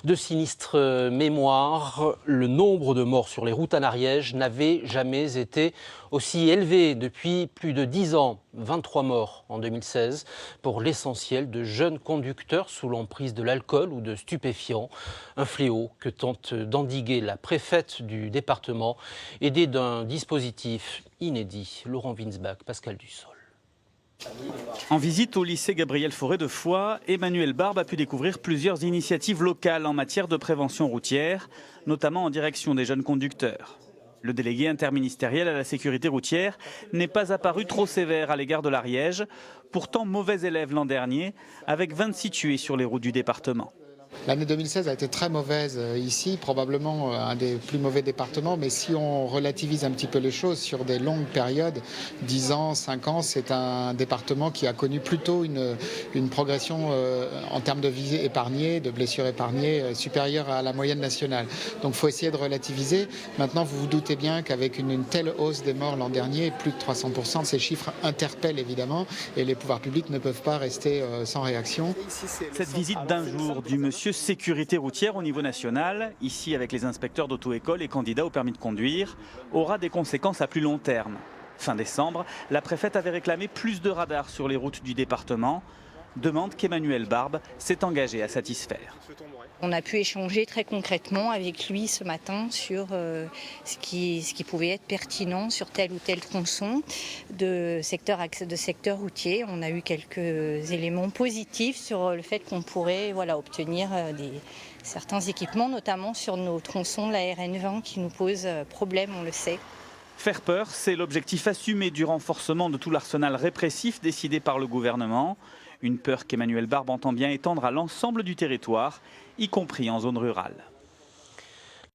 De sinistres mémoires, le nombre de morts sur les routes en Ariège n'avait jamais été aussi élevé depuis plus de 10 ans. 23 morts en 2016, pour l'essentiel de jeunes conducteurs sous l'emprise de l'alcool ou de stupéfiants. Un fléau que tente d'endiguer la préfète du département, aidée d'un dispositif inédit. Laurent Winsbach, Pascal Dussol. En visite au lycée Gabriel Fauré de Foix, Emmanuel Barbe a pu découvrir plusieurs initiatives locales en matière de prévention routière, notamment en direction des jeunes conducteurs. Le délégué interministériel à la sécurité routière n'est pas apparu trop sévère à l'égard de l'Ariège, pourtant mauvais élève l'an dernier, avec 26 tués sur les routes du département. L'année 2016 a été très mauvaise ici, probablement un des plus mauvais départements, mais si on relativise un petit peu les choses sur des longues périodes, 10 ans, 5 ans, c'est un département qui a connu plutôt une progression en termes de vies épargnées, de blessures épargnées supérieure à la moyenne nationale. Donc il faut essayer de relativiser. Maintenant, vous vous doutez bien qu'avec une telle hausse des morts l'an dernier, plus de 300%, ces chiffres interpellent évidemment et les pouvoirs publics ne peuvent pas rester sans réaction. Cette visite d'un jour du monsieur sécurité routière au niveau national, ici avec les inspecteurs d'auto-école et candidats au permis de conduire, aura des conséquences à plus long terme. Fin décembre, la préfète avait réclamé plus de radars sur les routes du département, demande qu'Emmanuel Barbe s'est engagé à satisfaire. On a pu échanger très concrètement avec lui ce matin sur ce qui pouvait être pertinent sur tel ou tel tronçon de secteur routier. On a eu quelques éléments positifs sur le fait qu'on pourrait obtenir certains équipements, notamment sur nos tronçons de la RN20 qui nous posent problème, on le sait. Faire peur, c'est l'objectif assumé du renforcement de tout l'arsenal répressif décidé par le gouvernement. Une peur qu'Emmanuel Barbe entend bien étendre à l'ensemble du territoire, y compris en zone rurale.